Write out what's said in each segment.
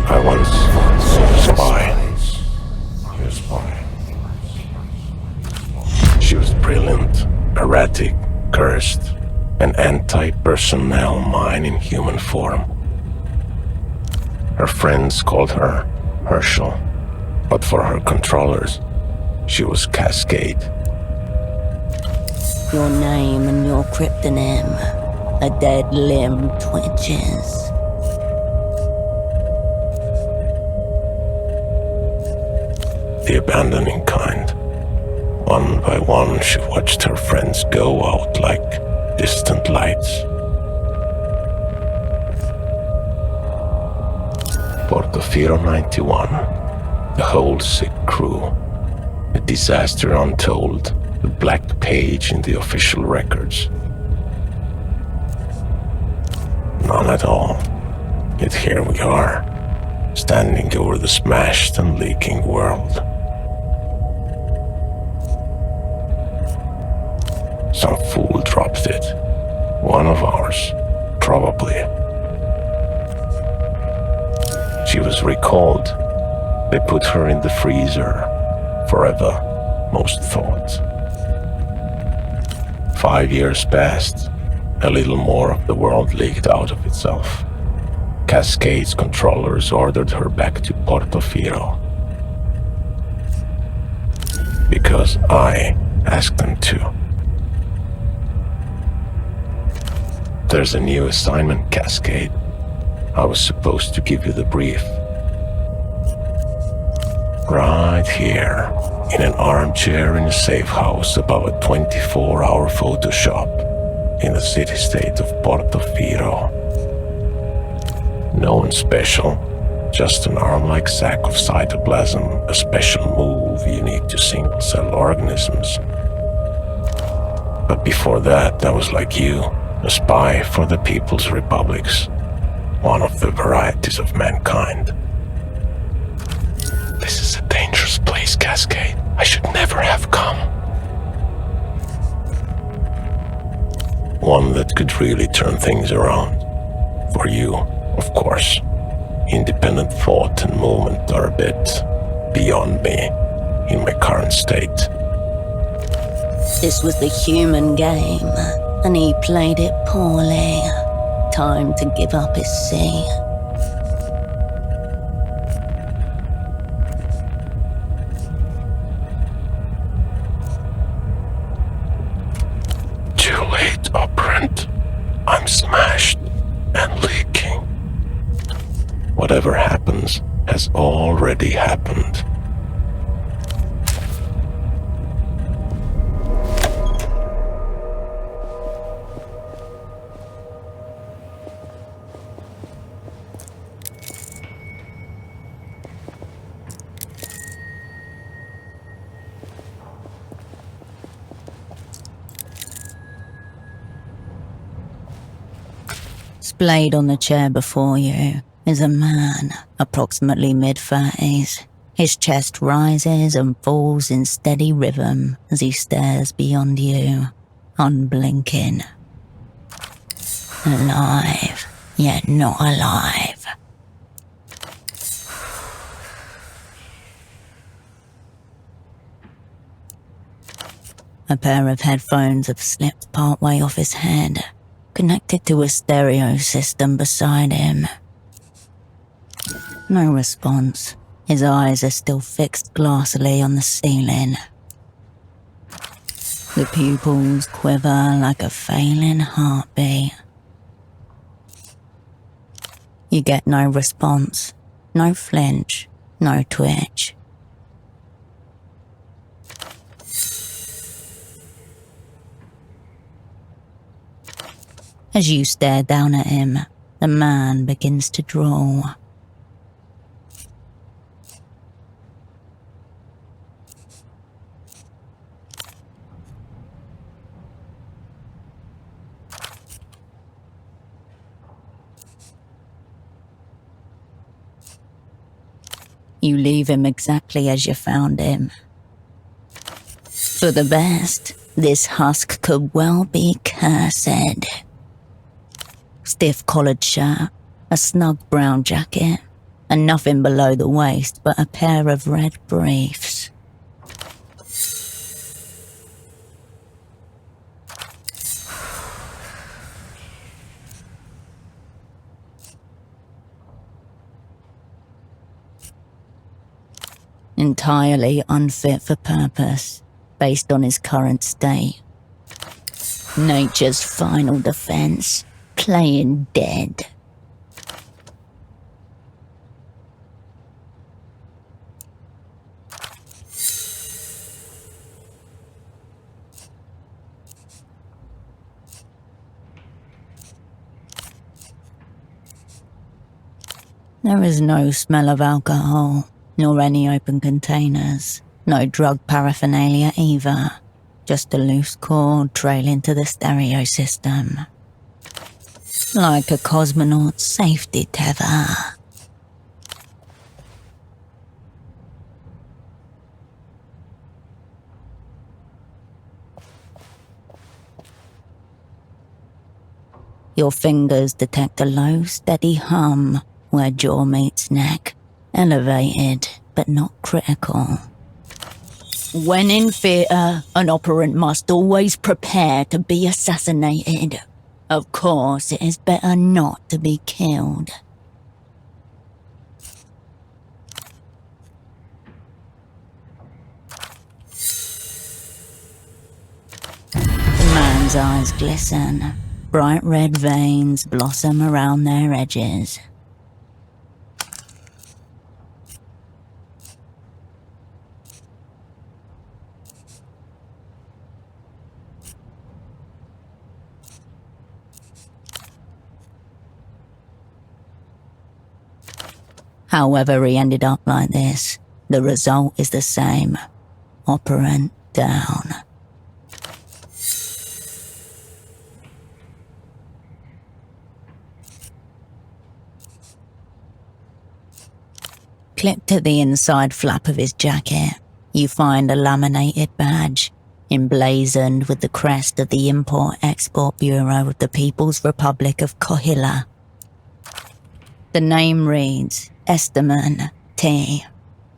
I once saw a spy. She was brilliant, erratic, cursed, an anti-personnel mine in human form. Her friends called her Herschel, but for her controllers, she was Cascade. Your name and your cryptonym, a dead limb twitches. The abandoning kind. One by one, she watched her friends go out like distant lights. Portofino 91, the whole sick crew, a disaster untold, the black page in the official records. None at all. Yet here we are, standing over the smashed and leaking world. Some fool dropped it. One of ours, probably. She was recalled. They put her in the freezer. Forever, most thought. 5 years passed. A little more of the world leaked out of itself. Cascade's controllers ordered her back to Portofino. Because I asked them to. There's a new assignment, Cascade. I was supposed to give you the brief. Right here, in an armchair in a safe house above a 24-hour photo shop in the city-state of Portofino. No one special, just an arm-like sack of cytoplasm, a special move unique to single-cell organisms. But before that, I was like you, a spy for the People's Republics, one of the varieties of mankind. This is a dangerous place, Cascade. I should never have come. One that could really turn things around. For you, of course. Independent thought and movement are a bit beyond me in my current state. This was the human game, and he played it poorly. Time to give up his seat. Too late, operant. I'm smashed and leaking. Whatever happens has already happened. Splayed on the chair before you, is a man, approximately mid-30s. His chest rises and falls in steady rhythm as he stares beyond you, unblinking. Alive, yet not alive. A pair of headphones have slipped partway off his head, connected to a stereo system beside him. No response. His eyes are still fixed glassily on the ceiling. The pupils quiver like a failing heartbeat. You get no response, no flinch, no twitch. As you stare down at him, the man begins to draw. You leave him exactly as you found him. For the best, this husk could well be cursed. Stiff collared shirt, a snug brown jacket, and nothing below the waist but a pair of red briefs. Entirely unfit for purpose, based on his current state. Nature's final defense, playing dead. There is no smell of alcohol, nor any open containers, no drug paraphernalia either, just a loose cord trailing to the stereo system. Like a cosmonaut's safety tether. Your fingers detect a low, steady hum where jaw meets neck, elevated but not critical. When in theatre, an operant must always prepare to be assassinated. Of course, it is better not to be killed. The man's eyes glisten. Bright red veins blossom around their edges. However he ended up like this, the result is the same. Operant down. Clipped to the inside flap of his jacket, you find a laminated badge, emblazoned with the crest of the Import-Export Bureau of the People's Republic of Kohila. The name reads Esteman T.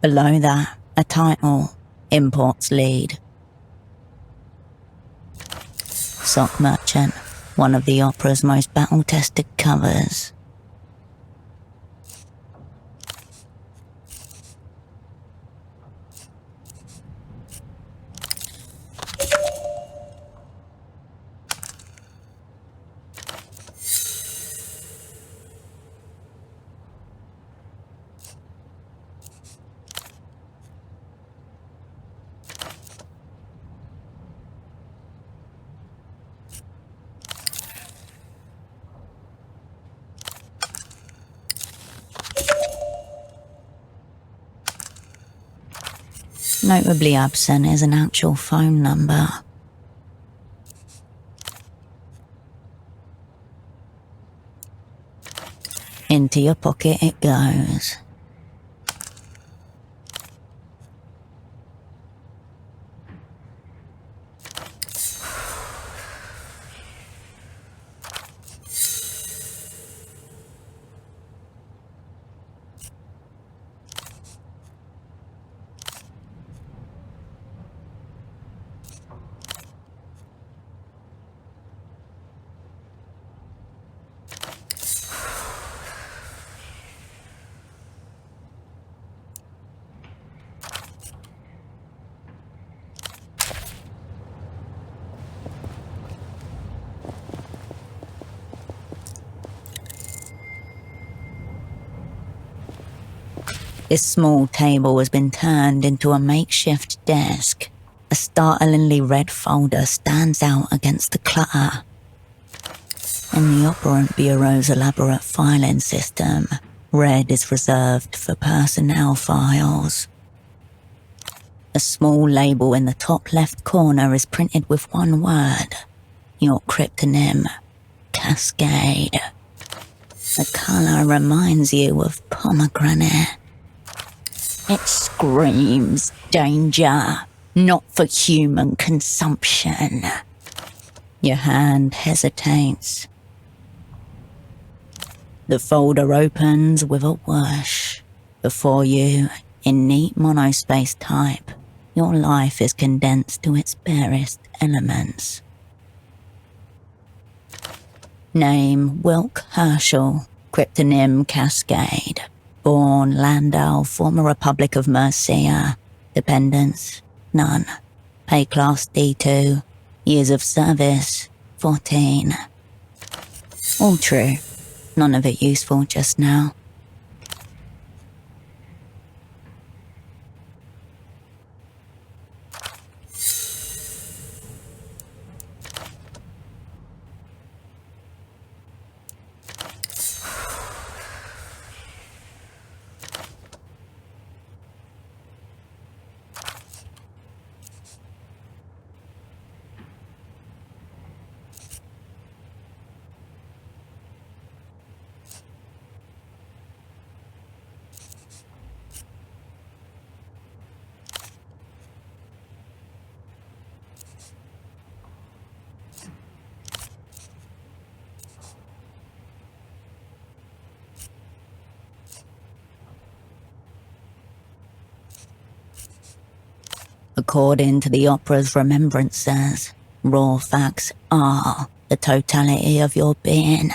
Below that, a title, Imports Lead. Sock Merchant, one of the opera's most battle-tested covers. Notably absent is an actual phone number. Into your pocket it goes. This small table has been turned into a makeshift desk. A startlingly red folder stands out against the clutter. In the Operant Bureau's elaborate filing system, red is reserved for personnel files. A small label in the top left corner is printed with one word: your cryptonym, Cascade. The colour reminds you of pomegranate. It screams danger, not for human consumption. Your hand hesitates. The folder opens with a whoosh. Before you, in neat monospace type, your life is condensed to its barest elements. Name Wilk Herschel, cryptonym Cascade. Born Landau, former Republic of Mercia. Dependents, none. Pay class D2. Years of service, 14. All true. None of it useful just now. According to the opera's remembrances, raw facts are the totality of your being.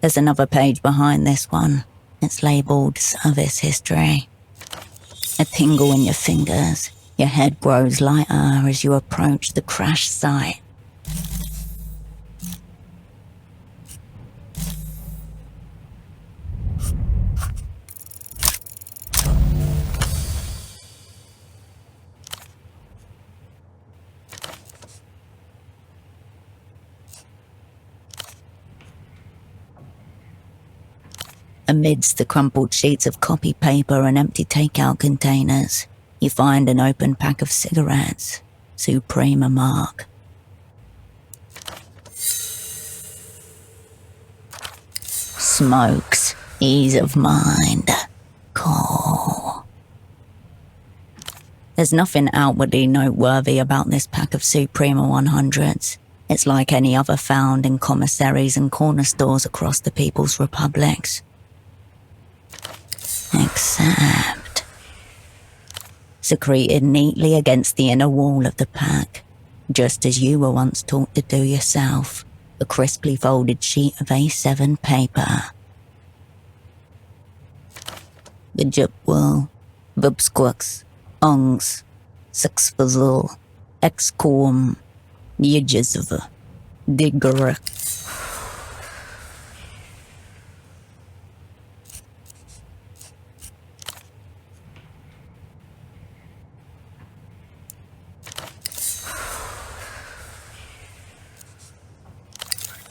There's another page behind this one. It's labelled Service History. A tingle in your fingers. Your head grows lighter as you approach the crash site. Amidst the crumpled sheets of copy paper and empty takeout containers, you find an open pack of cigarettes, Suprema mark. Smokes, ease of mind, cool. There's nothing outwardly noteworthy about this pack of Suprema 100s. It's like any other found in commissaries and corner stores across the People's Republics. Except secreted neatly against the inner wall of the pack, just as you were once taught to do yourself, a crisply folded sheet of A7 paper. Bijupwil, Vubsquux, Ongs, Sixfazul, Exquum, Yijizv, Digger.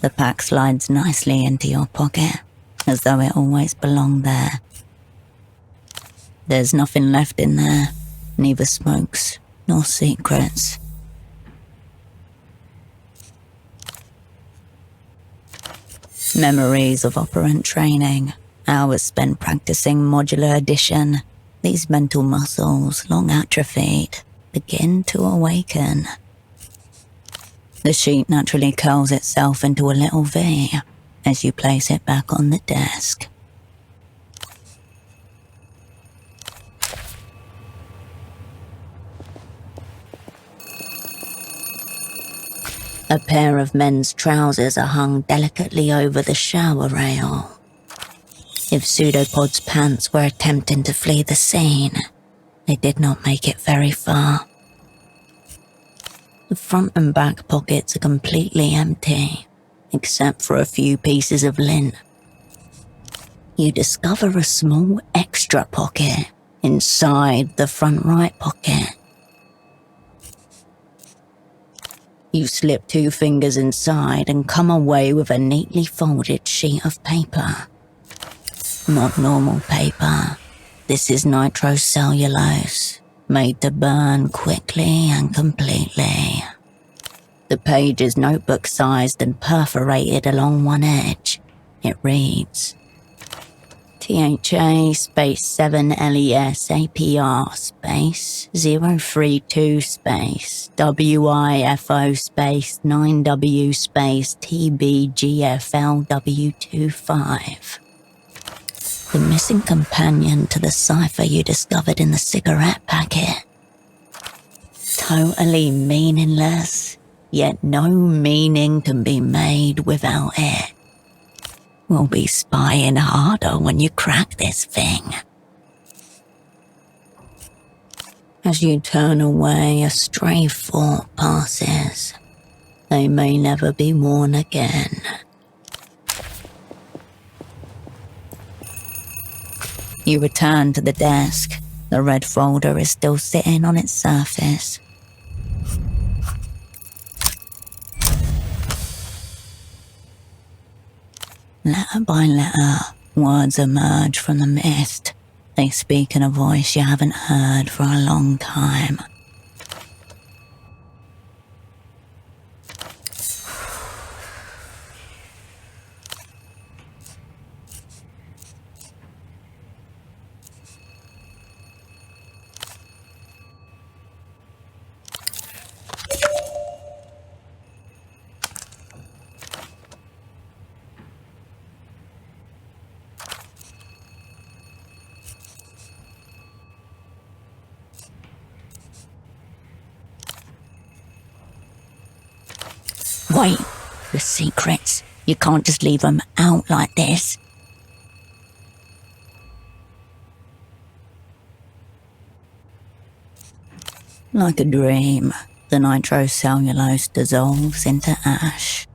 The pack slides nicely into your pocket, as though it always belonged there. There's nothing left in there, neither smokes nor secrets. Memories of operant training, hours spent practicing modular addition. These mental muscles, long atrophied, begin to awaken. The sheet naturally curls itself into a little V as you place it back on the desk. A pair of men's trousers are hung delicately over the shower rail. If Pseudopod's pants were attempting to flee the scene, they did not make it very far. The front and back pockets are completely empty, except for a few pieces of lint. You discover a small extra pocket inside the front right pocket. You slip 2 fingers inside and come away with a neatly folded sheet of paper. Not normal paper. This is nitrocellulose, made to burn quickly and completely. The page is notebook-sized and perforated along one edge. It reads, THA space 7LES space 032 space WIFO space 9W space TBGFLW25. The missing companion to the cipher you discovered in the cigarette packet. Totally meaningless, yet no meaning can be made without it. We'll be spying harder when you crack this thing. As you turn away, a stray thought passes. They may never be worn again. You return to the desk. The red folder is still sitting on its surface. Letter by letter, words emerge from the mist. They speak in a voice you haven't heard for a long time. Wait, the secrets. You can't just leave them out like this. Like a dream, the nitrocellulose dissolves into ash.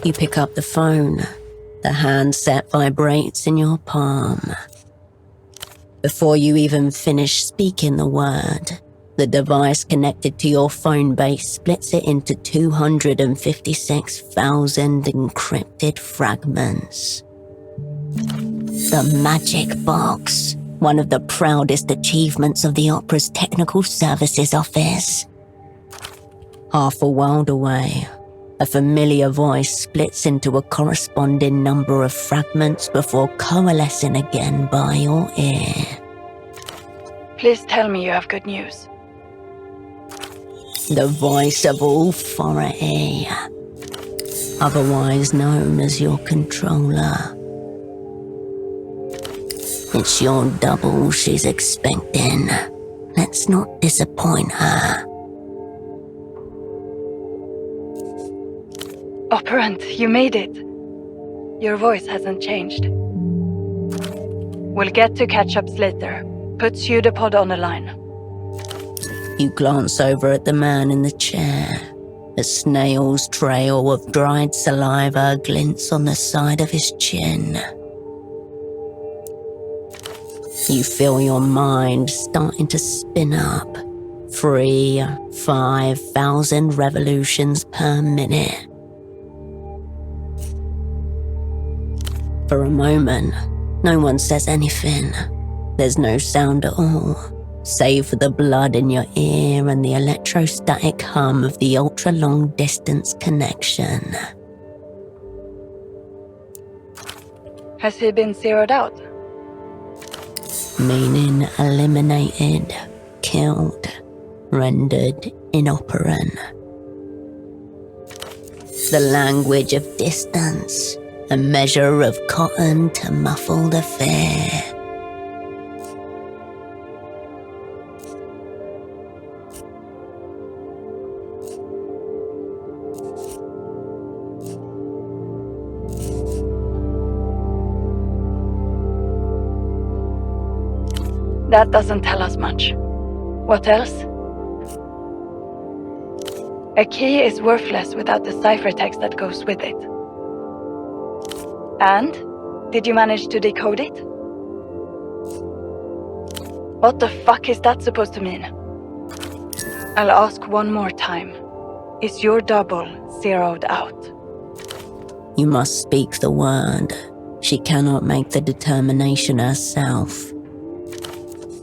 You pick up the phone. The handset vibrates in your palm. Before you even finish speaking the word, the device connected to your phone base splits it into 256,000 encrypted fragments. The magic box, one of the proudest achievements of the Opera's Technical Services Office. Half a world away, a familiar voice splits into a corresponding number of fragments before coalescing again by your ear. Please tell me you have good news. The voice of authority, otherwise known as your controller. It's your double she's expecting. Let's not disappoint her. Operant, you made it. Your voice hasn't changed. We'll get to catch-ups later. Put Pseudopod on the line. You glance over at the man in the chair. A snail's trail of dried saliva glints on the side of his chin. You feel your mind starting to spin up. 3,000-5,000 revolutions per minute. For a moment, no one says anything. There's no sound at all, save for the blood in your ear and the electrostatic hum of the ultra-long distance connection. Has he been zeroed out? Meaning eliminated, killed, rendered inoperant. The language of distance, a measure of cotton to muffle the fear. That doesn't tell us much. What else? A key is worthless without the ciphertext that goes with it. And? Did you manage to decode it? What the fuck is that supposed to mean? I'll ask one more time. Is your double zeroed out? You must speak the word. She cannot make the determination herself.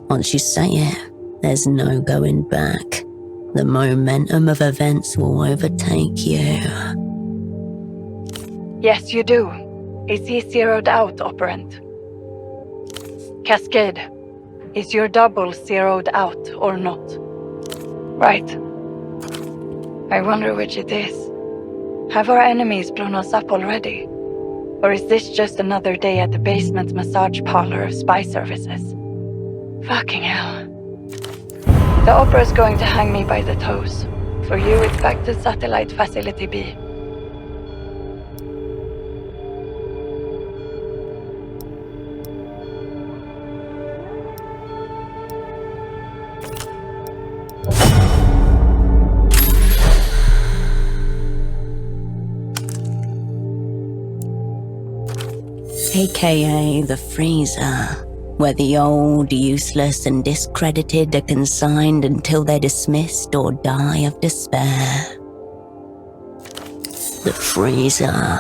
Once you say it, there's no going back. The momentum of events will overtake you. Yes, you do. Is he zeroed out, operant? Cascade, is your double zeroed out or not? Right. I wonder which it is. Have our enemies blown us up already? Or is this just another day at the basement massage parlor of spy services? Fucking hell. The opera's going to hang me by the toes. For you, it's back to Satellite Facility B. AKA the freezer, where the old, useless and discredited are consigned until they're dismissed or die of despair. The freezer,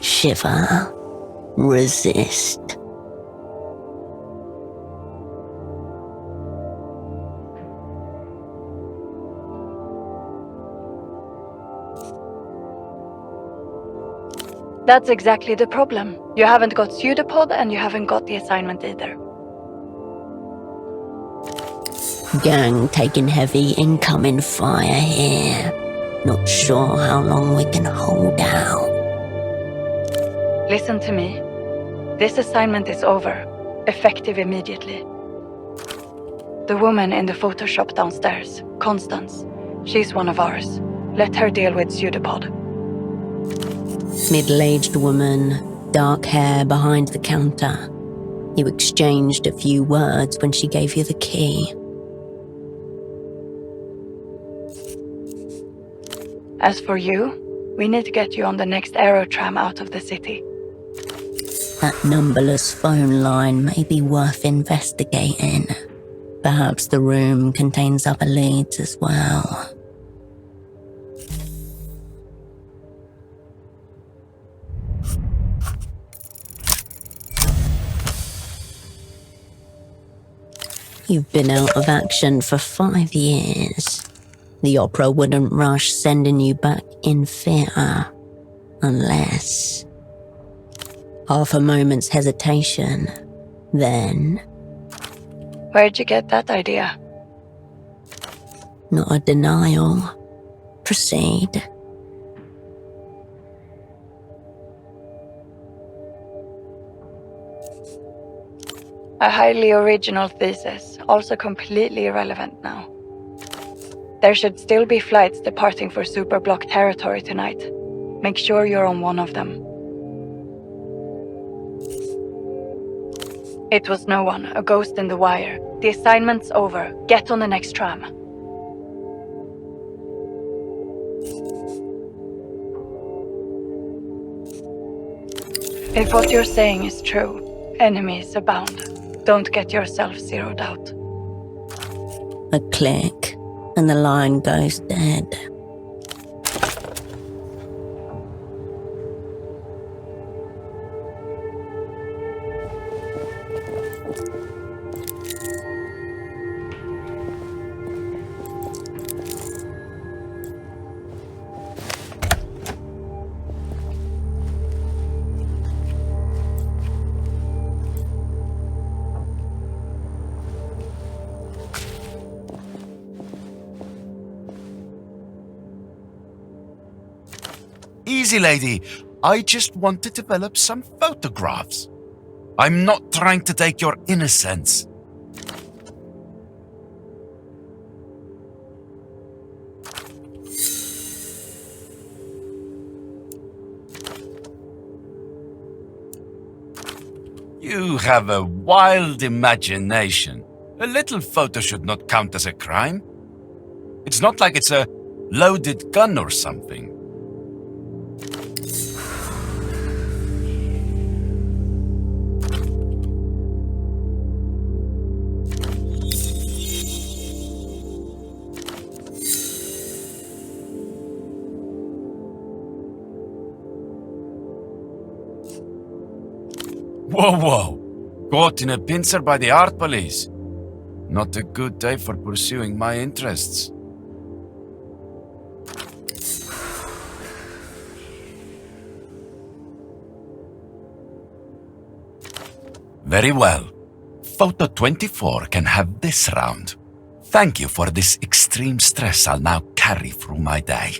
shiver, resist. That's exactly the problem. You haven't got pseudopod and you haven't got the assignment either. Gang taking heavy incoming fire here. Not sure how long we can hold out. Listen to me. This assignment is over. Effective immediately. The woman in the photo shop downstairs, Constance. She's one of ours. Let her deal with pseudopod. Middle-aged woman, dark hair behind the counter. You exchanged a few words when she gave you the key. As for you, we need to get you on the next aerotram out of the city. That numberless phone line may be worth investigating. Perhaps the room contains other leads as well. You've been out of action for 5 years. The opera wouldn't rush sending you back in theatre, unless... Half a moment's hesitation, then... Where'd you get that idea? Not a denial. Proceed. A highly original thesis, also completely irrelevant now. There should still be flights departing for Superblock territory tonight. Make sure you're on one of them. It was no one, a ghost in the wire. The assignment's over. Get on the next tram. If what you're saying is true, enemies abound. Don't get yourself zeroed out. A click, and the line goes dead. easy, lady. I just want to develop some photographs. I'm not trying to take your innocence. You have a wild imagination. A little photo should not count as a crime. It's not like it's a loaded gun or something. Whoa. Caught in a pincer by the art police. Not a good day for pursuing my interests. Very well. Photo 24 can have this round. Thank you for this extreme stress I'll now carry through my day.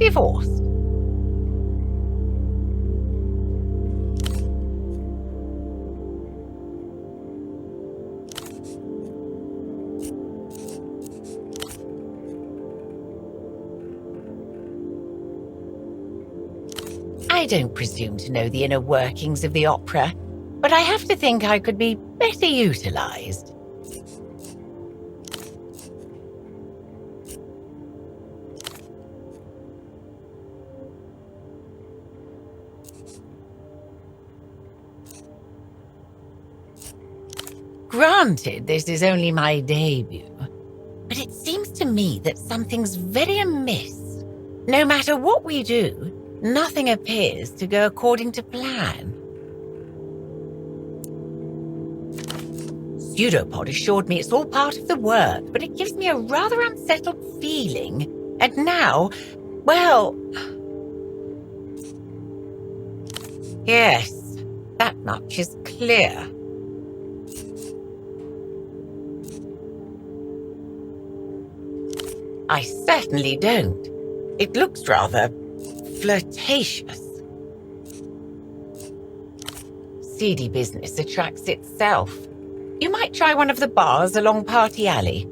divorced. I don't presume to know the inner workings of the opera, but I have to think I could be better utilized. Granted, this is only my debut, but it seems to me that something's very amiss. No matter what we do, nothing appears to go according to plan. Pseudopod assured me it's all part of the work, but it gives me a rather unsettled feeling. And now, well... Yes, that much is clear. I certainly don't. It looks rather flirtatious. Seedy business attracts itself. You might try one of the bars along Party Alley.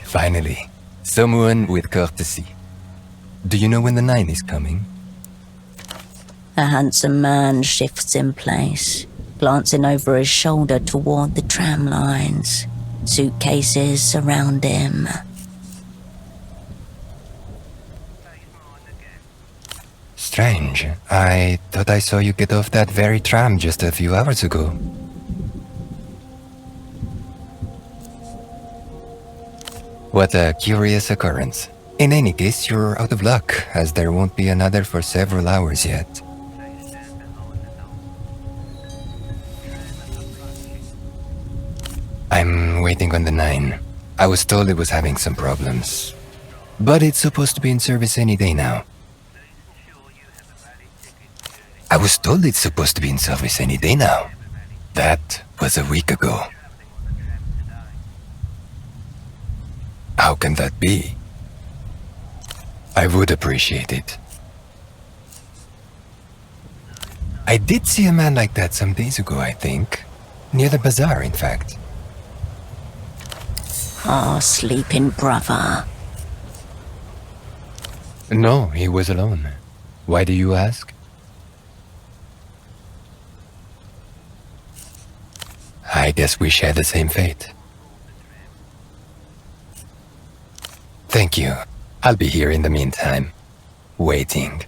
Finally, someone with courtesy. Do you know when the 9 is coming? A handsome man shifts in place, glancing over his shoulder toward the tram lines. Suitcases surround him. Strange. I thought I saw you get off that very tram just a few hours ago. What a curious occurrence. In any case, you're out of luck, as there won't be another for several hours yet. I'm waiting on the 9. I was told it was having some problems. But it's supposed to be in service any day now. I was told it's supposed to be in service any day now. That was a week ago. How can that be? I would appreciate it. I did see a man like that some days ago, I think. Near the bazaar, in fact. Our sleeping brother. No, he was alone. Why do you ask? I guess we share the same fate. Thank you. I'll be here in the meantime, waiting.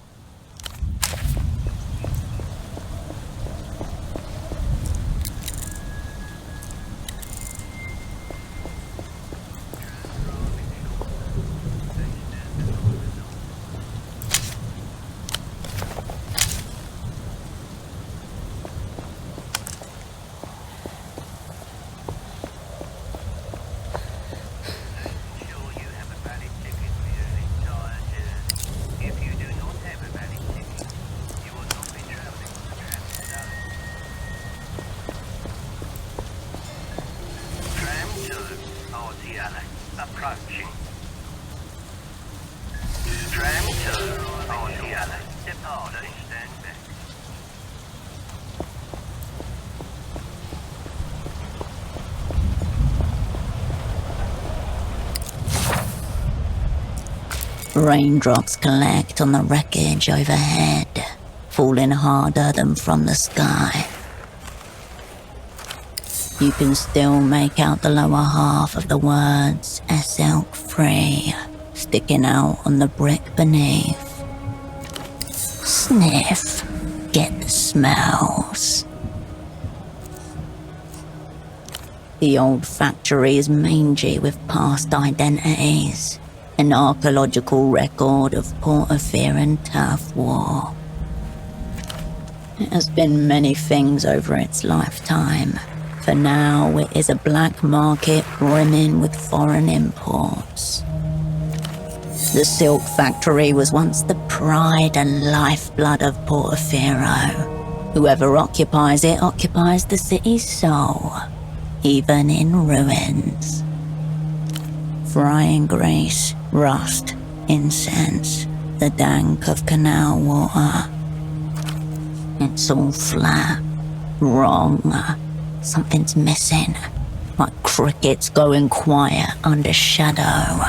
Raindrops collect on the wreckage overhead, falling harder than from the sky. You can still make out the lower half of the words "Elk Free" sticking out on the brick beneath. Sniff, get the smells. The old factory is mangy with past identities, an archaeological record of Portofear turf war. It has been many things over its lifetime. For now, it is a black market brimming with foreign imports. The silk factory was once the pride and lifeblood of Portofear. Whoever occupies it occupies the city's soul, even in ruins. Frying grease, rust, incense, the dank of canal water. It's all flat, wrong. Something's missing, like crickets going quiet under shadow.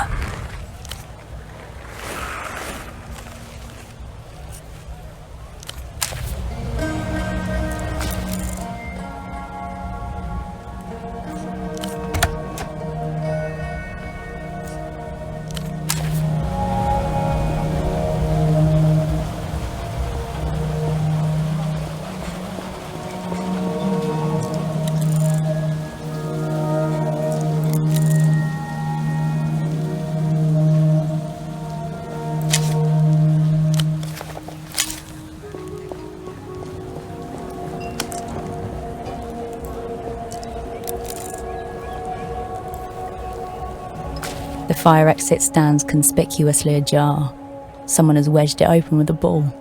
The fire exit stands conspicuously ajar. Someone has wedged it open with a ball.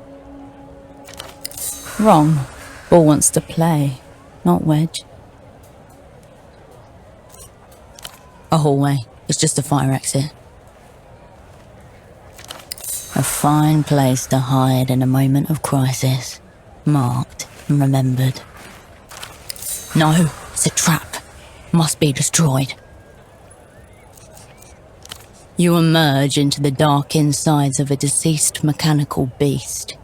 Wrong. Ball wants to play, not wedge. A hallway. It's just a fire exit. A fine place to hide in a moment of crisis. Marked and remembered. No, it's a trap. Must be destroyed. You emerge into the dark insides of a deceased mechanical beast.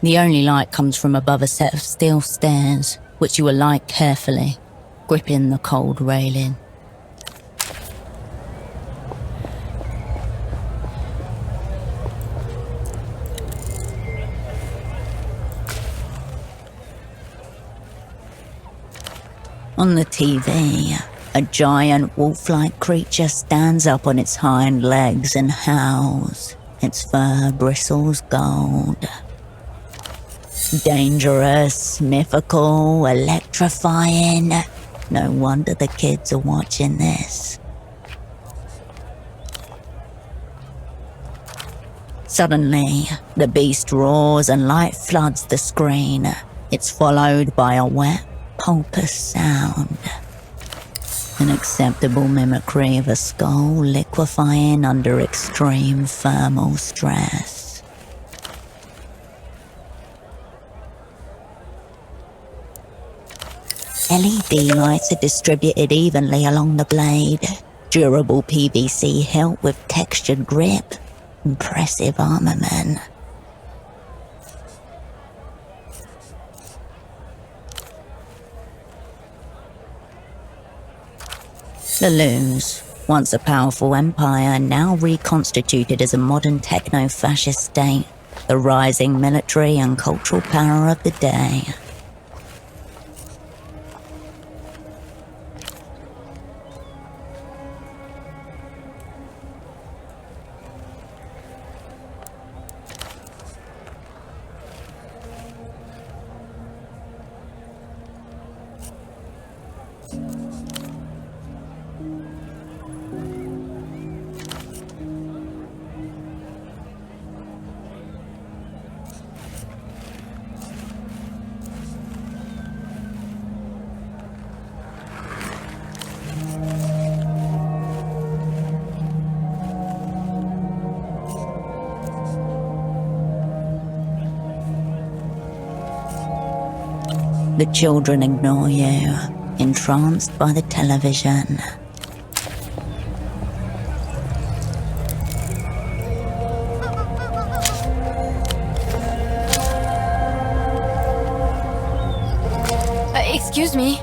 The only light comes from above a set of steel stairs, which you alight carefully, gripping the cold railing. On the TV, a giant wolf-like creature stands up on its hind legs and howls. Its fur bristles gold. Dangerous, mythical, electrifying. No wonder the kids are watching this. Suddenly, the beast roars and light floods the screen. It's followed by a wet, pulpous sound. An acceptable mimicry of a skull liquefying under extreme thermal stress. LED lights are distributed evenly along the blade. Durable PVC hilt with textured grip. Impressive armament. The Luz, once a powerful empire, now reconstituted as a modern techno-fascist state, the rising military and cultural power of the day. The children ignore you, entranced by the television. Excuse me.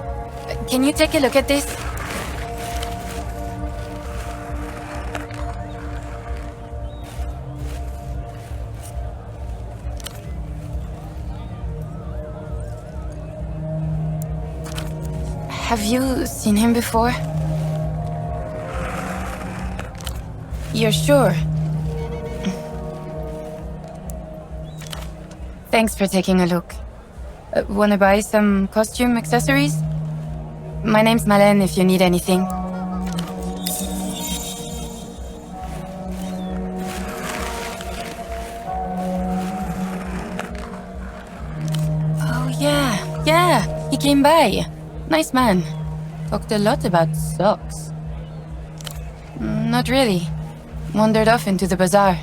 Can you take a look at this? Have you seen him before? You're sure? Thanks for taking a look. Wanna buy some costume accessories? My name's Malène if you need anything. Oh yeah, he came by. Nice man. Talked a lot about socks. Not really. Wandered off into the bazaar.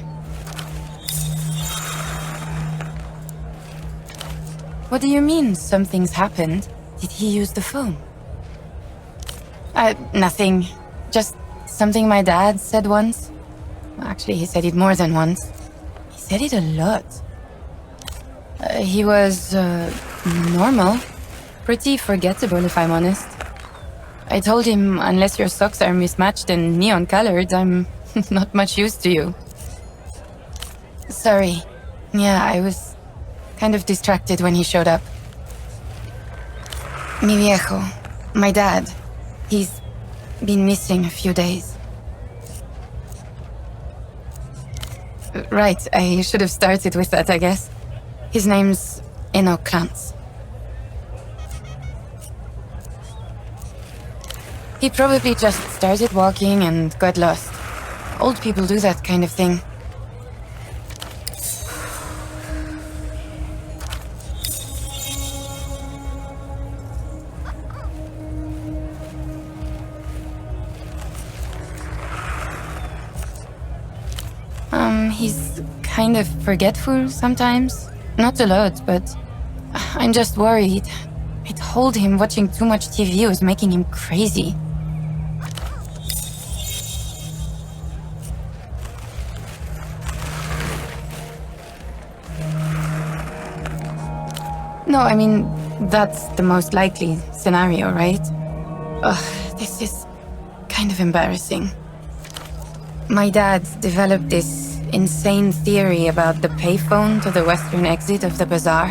What do you mean, something's happened? Did he use the phone? Nothing. Just something my dad said once. Actually, he said it more than once. He said it a lot. He was, normal. Pretty forgettable, if I'm honest. I told him, unless your socks are mismatched and neon-colored, I'm not much use to you. Sorry. Yeah, I was kind of distracted when he showed up. Mi viejo, my dad, he's been missing a few days. Right, I should have started with that, I guess. His name's Enoch Krantz. He probably just started walking and got lost. Old people do that kind of thing. He's kind of forgetful sometimes. Not a lot, but I'm just worried. I told him watching too much TV was making him crazy. No, I mean, that's the most likely scenario, right? Ugh, this is kind of embarrassing. My dad developed this insane theory about the payphone to the western exit of the bazaar.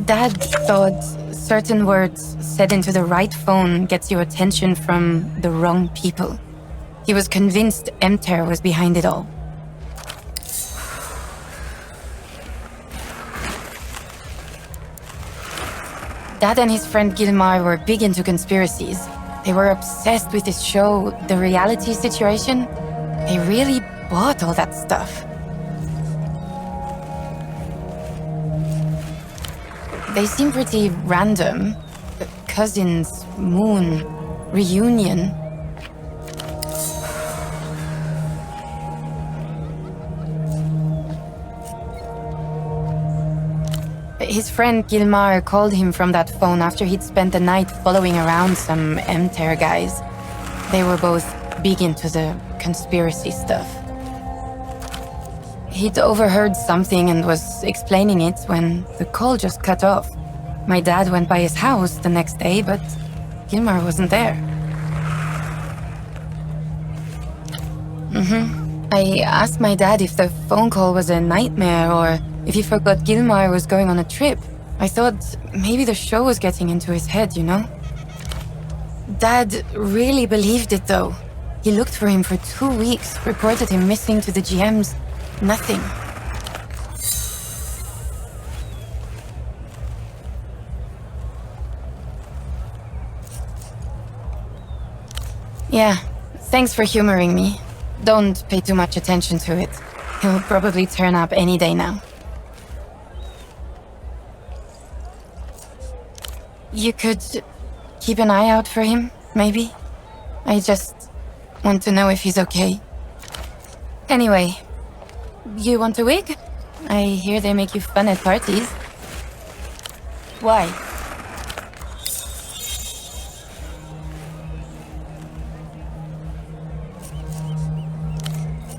Dad thought certain words said into the right phone gets your attention from the wrong people. He was convinced Emter was behind it all. Dad and his friend Gilmar were big into conspiracies. They were obsessed with this show, The Reality Situation. They really bought all that stuff. They seem pretty random. Cousins, moon, reunion. His friend Gilmar called him from that phone after he'd spent the night following around some Emter guys. They were both big into the conspiracy stuff. He'd overheard something and was explaining it when the call just cut off. My dad went by his house the next day, but Gilmar wasn't there. I asked my dad if the phone call was a nightmare or if he forgot Gilmar was going on a trip. I thought maybe the show was getting into his head, you know? Dad really believed it, though. He looked for him for 2 weeks, reported him missing to the GMs. Nothing. Yeah, thanks for humoring me. Don't pay too much attention to it. He'll probably turn up any day now. You could keep an eye out for him, maybe? I just want to know if he's okay. Anyway, you want a wig? I hear they make you fun at parties. Why?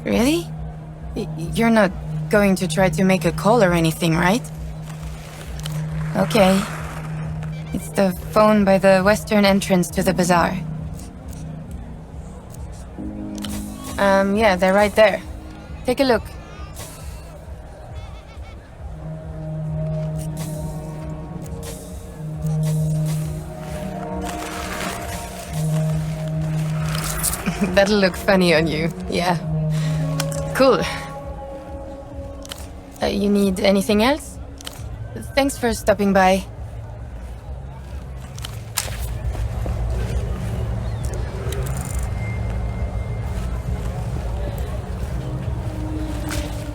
Really? You're not going to try to make a call or anything, right? Okay. It's the phone by the western entrance to the bazaar. Yeah, they're right there. Take a look. That'll look funny on you, yeah. Cool. You need anything else? Thanks for stopping by.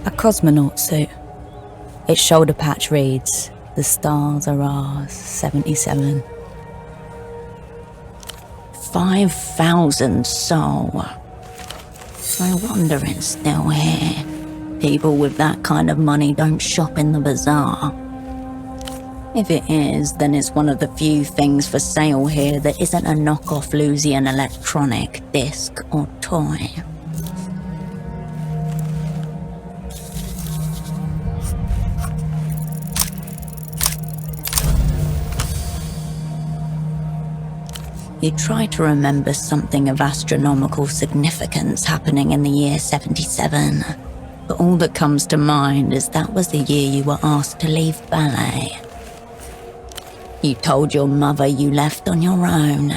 A cosmonaut suit. Its shoulder patch reads, "The stars are ours, 77. 5,000 soul. I wonder it's still here. People with that kind of money don't shop in the bazaar. If it is, then it's one of the few things for sale here that isn't a knockoff Lusian electronic, disc, or toy. You try to remember something of astronomical significance happening in the year 77, but all that comes to mind is that was the year you were asked to leave ballet. You told your mother you left on your own.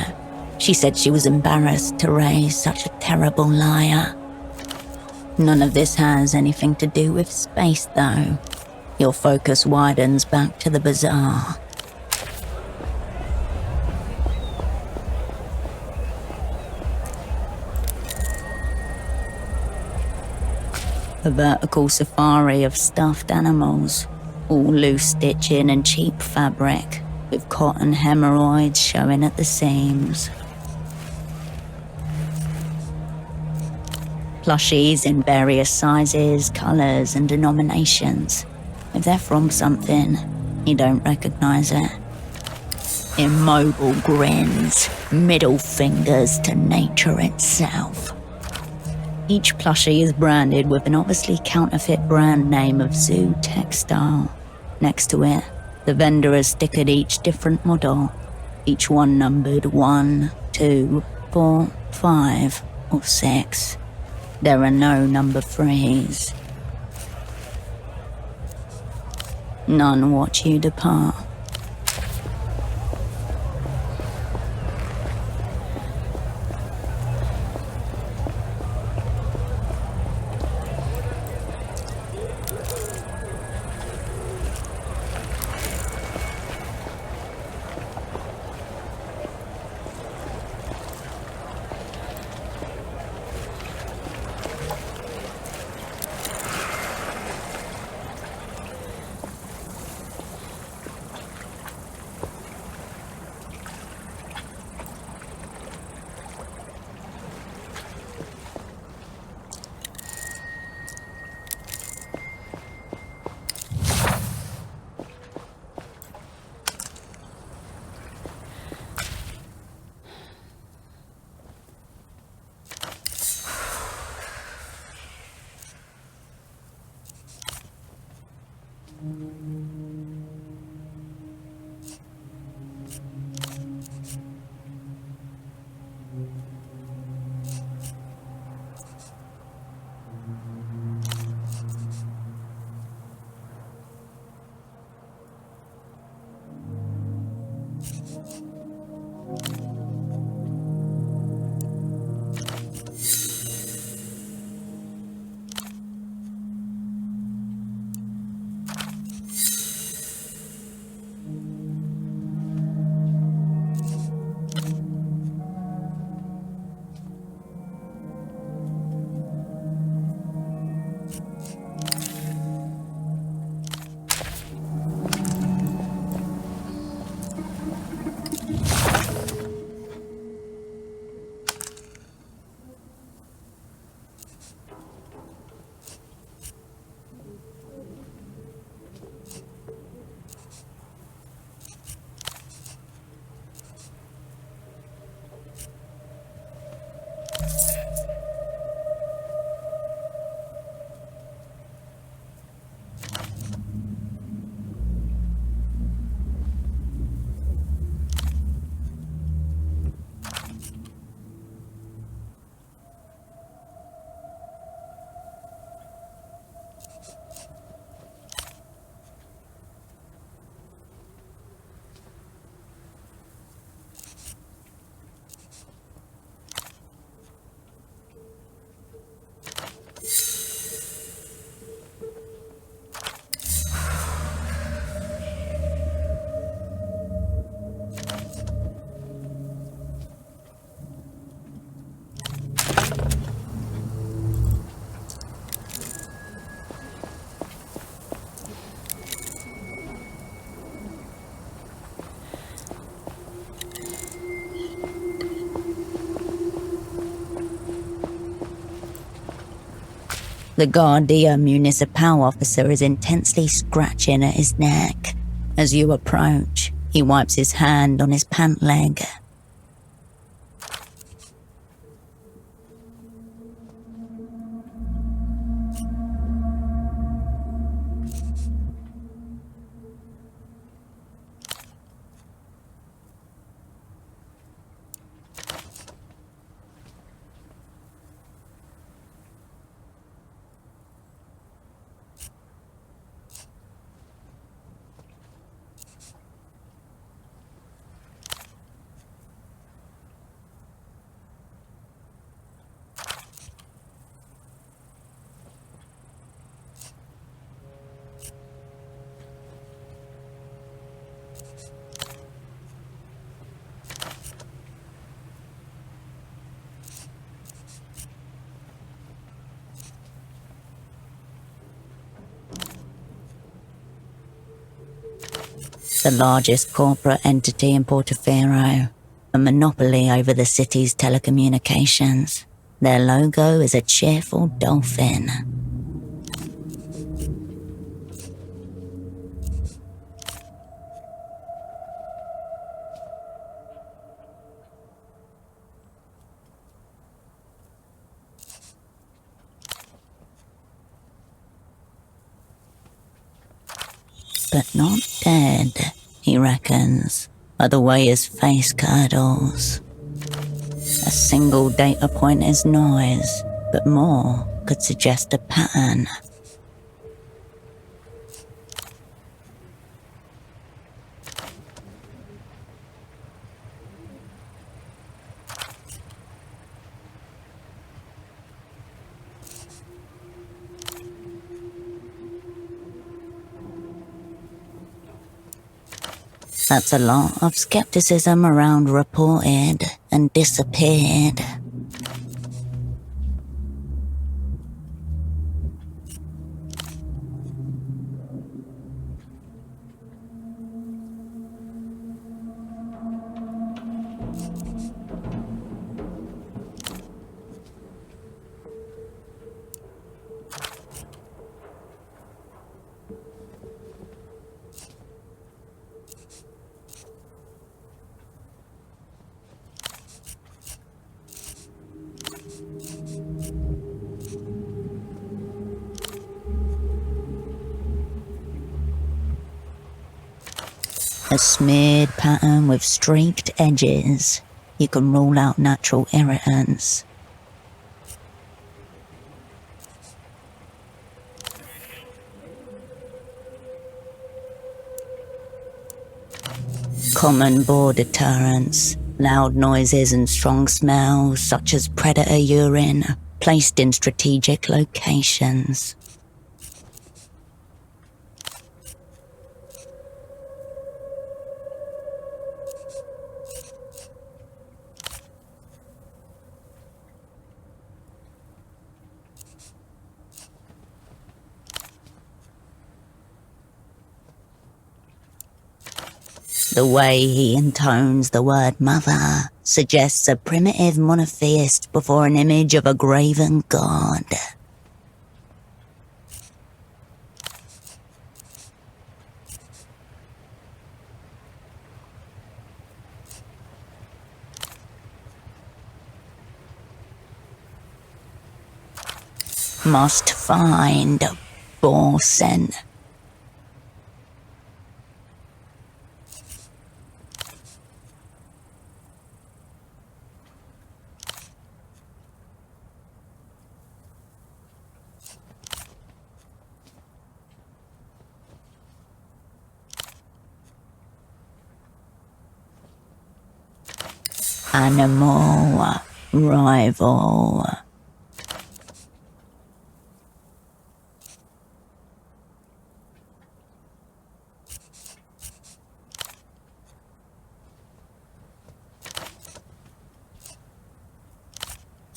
She said she was embarrassed to raise such a terrible liar. None of this has anything to do with space, though. Your focus widens back to the bazaar. A vertical safari of stuffed animals, all loose stitching and cheap fabric, with cotton hemorrhoids showing at the seams. Plushies in various sizes, colours and denominations. If they're from something, you don't recognise it. Immobile grins, middle fingers to nature itself. Each plushie is branded with an obviously counterfeit brand name of Zoo Textile. Next to it, the vendor has stickered each different model, each one numbered 1, 2, 4, 5, or 6. There are no number 3s. None watch you depart. The Guardia Municipal officer is intensely scratching at his neck. As you approach, he wipes his hand on his pant leg. The largest corporate entity in Portofino, a monopoly over the city's telecommunications. Their logo is a cheerful dolphin. But not dead, he reckons, by the way his face curdles. A single data point is noise, but more could suggest a pattern. That's a lot of skepticism around reported and disappeared. A smeared pattern with streaked edges. You can rule out natural irritants. Common bore deterrents, loud noises and strong smells such as predator urine, placed in strategic locations. The way he intones the word mother suggests a primitive monotheist before an image of a graven god. Must find Borsen. Animal rival.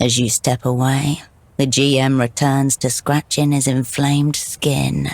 As you step away, the GM returns to scratching his inflamed skin.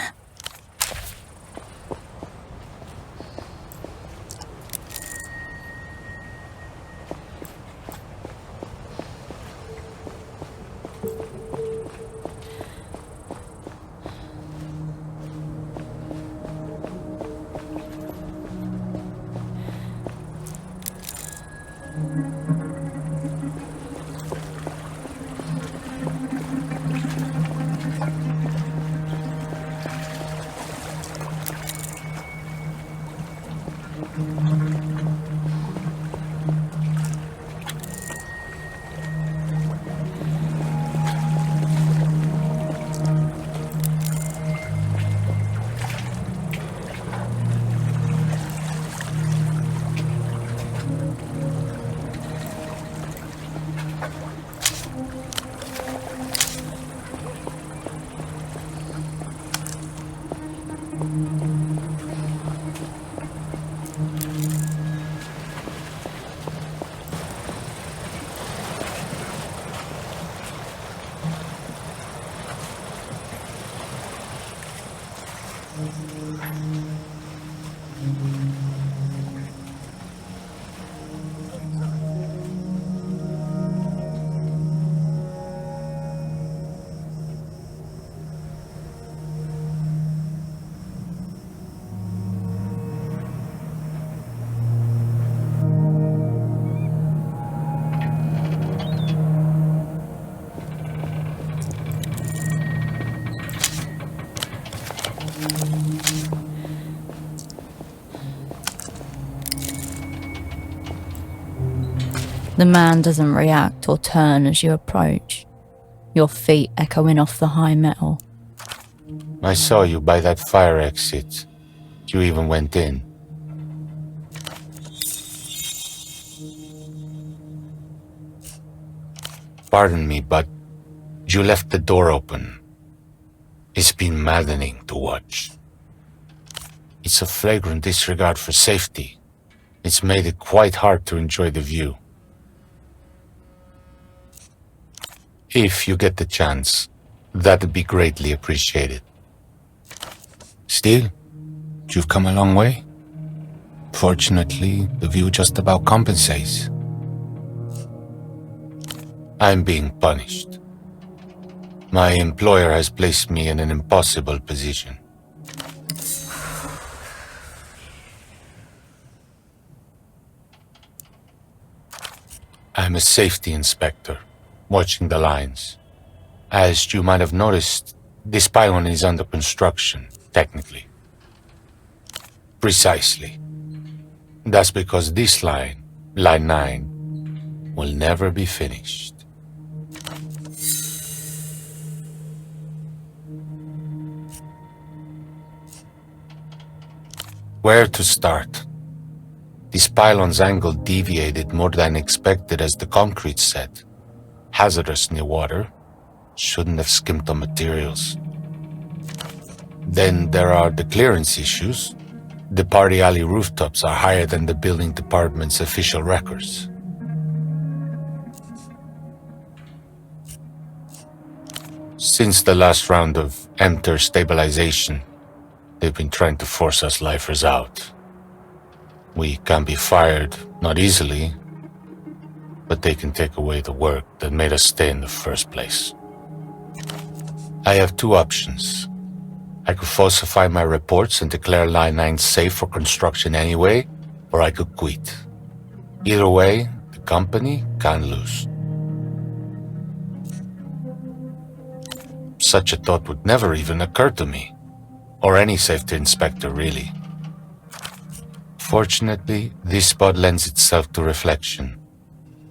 The man doesn't react or turn as you approach, your feet echoing off the high metal. I saw you by that fire exit. You even went in. Pardon me, but you left the door open. It's been maddening to watch. It's a flagrant disregard for safety. It's made it quite hard to enjoy the view. If you get the chance, that'd be greatly appreciated. Still, you've come a long way. Fortunately, the view just about compensates. I'm being punished. My employer has placed me in an impossible position. I'm a safety inspector, watching the lines. As you might have noticed, this pylon is under construction, technically. Precisely. That's because this line, Line 9, will never be finished. Where to start? This pylon's angle deviated more than expected as the concrete set. Hazardous near water. Shouldn't have skimped on materials. Then there are the clearance issues. The party alley rooftops are higher than the building department's official records. Since the last round of enter stabilization, they've been trying to force us lifers out. We can be fired, not easily, but they can take away the work that made us stay in the first place. I have two options. I could falsify my reports and declare Line 9 safe for construction anyway, or I could quit. Either way, the company can lose. Such a thought would never even occur to me, or any safety inspector really. Fortunately, this spot lends itself to reflection.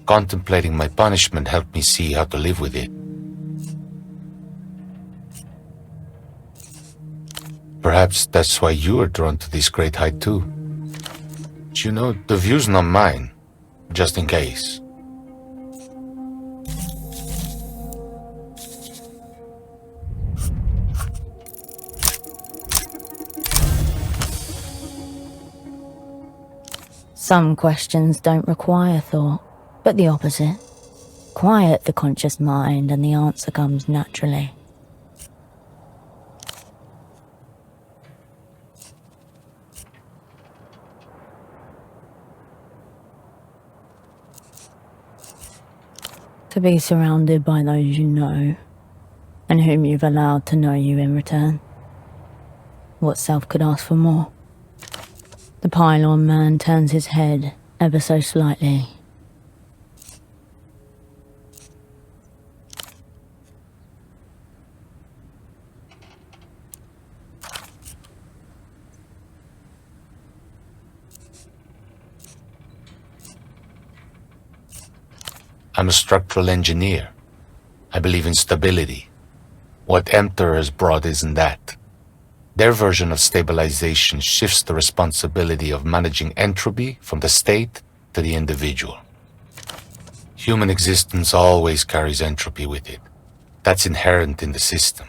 Contemplating my punishment helped me see how to live with it. Perhaps that's why you are drawn to this great height too. But you know, the view's not mine, just in case. Some questions don't require thought, but the opposite. Quiet the conscious mind and the answer comes naturally. To be surrounded by those you know, and whom you've allowed to know you in return. What self could ask for more? The pylon man turns his head ever so slightly. I'm a structural engineer. I believe in stability. What Emter has brought isn't that. Their version of stabilization shifts the responsibility of managing entropy from the state to the individual. Human existence always carries entropy with it. That's inherent in the system.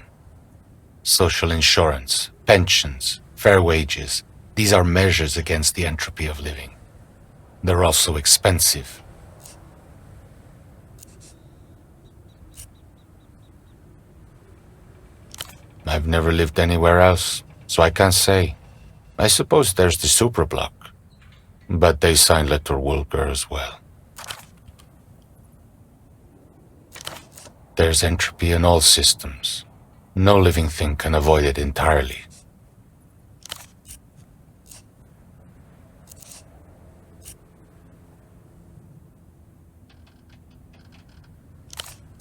Social insurance, pensions, fair wages, these are measures against the entropy of living. They're also expensive. I've never lived anywhere else, so I can't say. I suppose there's the superblock, but they sign letter Wulger as well. There's entropy in all systems. No living thing can avoid it entirely.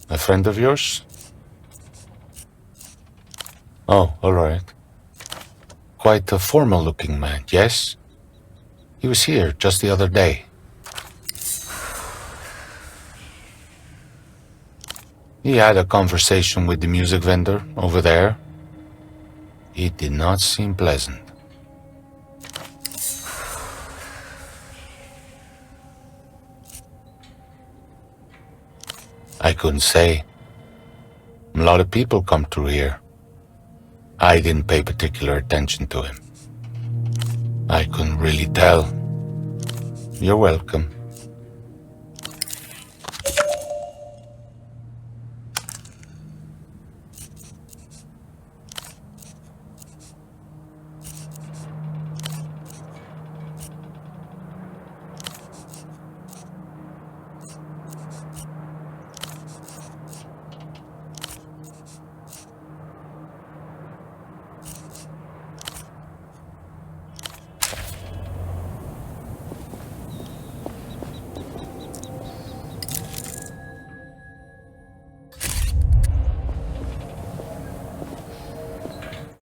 A friend of yours? Oh, all right. Quite a formal-looking man, yes? He was here just the other day. He had a conversation with the music vendor over there. It did not seem pleasant. I couldn't say. A lot of people come through here. I didn't pay particular attention to him. I couldn't really tell. You're welcome.